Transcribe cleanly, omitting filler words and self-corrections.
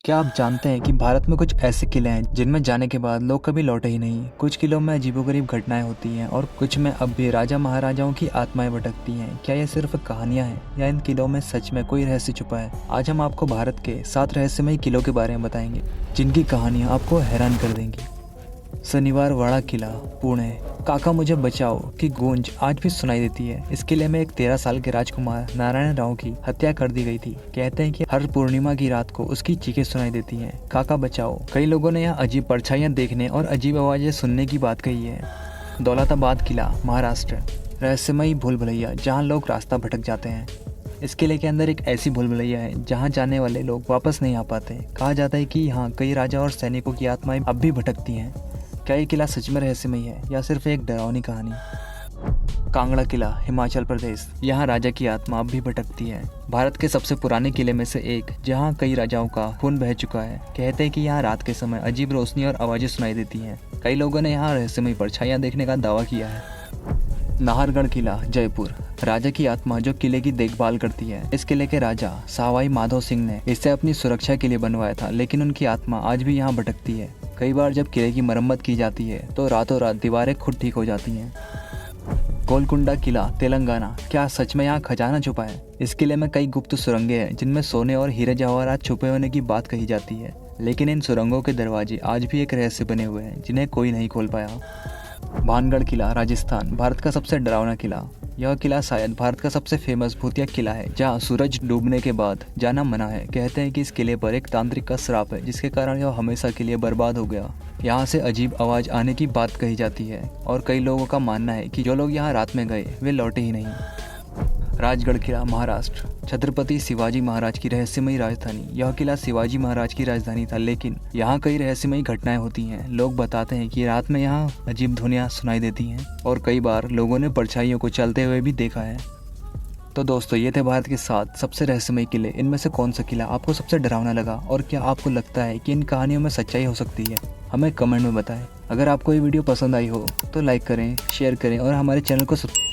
क्या आप जानते हैं कि भारत में कुछ ऐसे किले हैं जिनमें जाने के बाद लोग कभी लौटे ही नहीं। कुछ किलों में अजीबोगरीब घटनाएं होती हैं और कुछ में अब भी राजा महाराजाओं की आत्माएं भटकती हैं। क्या ये सिर्फ कहानियां हैं या इन किलों में सच में कोई रहस्य छुपा है? आज हम आपको भारत के 7 रहस्यमयी किलों के बारे में बताएंगे जिनकी कहानियां आपको हैरान कर देंगी। शनिवार वाड़ा किला, पुणे। काका मुझे बचाओ की गूंज आज भी सुनाई देती है। इस किले में एक 13 साल के राजकुमार नारायण राव की हत्या कर दी गई थी। कहते हैं कि हर पूर्णिमा की रात को उसकी चीखें सुनाई देती हैं, काका बचाओ। कई लोगों ने यहाँ अजीब परछाइयां देखने और अजीब आवाजें सुनने की बात कही है। दौलताबाद किला, महाराष्ट्र। रहस्यमयी भूल भुलैया जहाँ लोग रास्ता भटक जाते हैं। इस किले के अंदर एक ऐसी भूल भुलैया है जहाँ जाने वाले लोग वापस नहीं आ पाते। कहा जाता है कि यहाँ कई राजा और सैनिकों की आत्माएं अब भी भटकती हैं। क्या ये किला सच में रहस्यमयी है या सिर्फ एक डरावनी कहानी? कांगड़ा किला, हिमाचल प्रदेश। यहाँ राजा की आत्मा अब भी भटकती है। भारत के सबसे पुराने किले में से एक, जहाँ कई राजाओं का खून बह चुका है। कहते हैं कि यहाँ रात के समय अजीब रोशनी और आवाजें सुनाई देती हैं। कई लोगों ने यहाँ रहस्यमयी परछाइयां देखने का दावा किया है। नाहरगढ़ किला, जयपुर। राजा की आत्मा जो किले की देखभाल करती है। इस किले के राजा सवाई माधो सिंह ने इसे अपनी सुरक्षा के लिए बनवाया था, लेकिन उनकी आत्मा आज भी यहाँ भटकती है। कई बार जब किले की मरम्मत की जाती है तो रातों रात दीवारें खुद ठीक हो जाती हैं। गोलकुंडा किला, तेलंगाना। क्या सच में यहाँ खजाना छुपा है? इस किले में कई गुप्त सुरंगें हैं जिनमें सोने और हीरे जवाहरात छुपे होने की बात कही जाती है, लेकिन इन सुरंगों के दरवाजे आज भी एक रहस्य बने हुए हैं जिन्हें कोई नहीं खोल पाया। भानगढ़ किला, राजस्थान। भारत का सबसे डरावना किला। यह किला शायद भारत का सबसे फेमस भूतिया किला है, जहाँ सूरज डूबने के बाद जाना मना है। कहते हैं कि इस किले पर एक तांत्रिक का श्राप है जिसके कारण यह हमेशा के लिए बर्बाद हो गया। यहाँ से अजीब आवाज आने की बात कही जाती है और कई लोगों का मानना है कि जो लोग यहाँ रात में गए वे लौटे ही नहीं। राजगढ़ किला, महाराष्ट्र। छत्रपति शिवाजी महाराज की रहस्यमयी राजधानी। यह किला शिवाजी महाराज की राजधानी था, लेकिन यहाँ कई रहस्यमयी घटनाएं होती हैं। लोग बताते हैं कि रात में यहाँ अजीब ध्वनियाँ सुनाई देती हैं और कई बार लोगों ने परछाइयों को चलते हुए भी देखा है। तो दोस्तों, ये थे भारत के 7 सबसे रहस्यमयी किले। इनमें से कौन सा किला आपको सबसे डरावना लगा और क्या आपको लगता है कि इन कहानियों में सच्चाई हो सकती है? हमें कमेंट में बताएं। अगर आपको ये वीडियो पसंद आई हो तो लाइक करें, शेयर करें और हमारे चैनल को सब्सक्राइब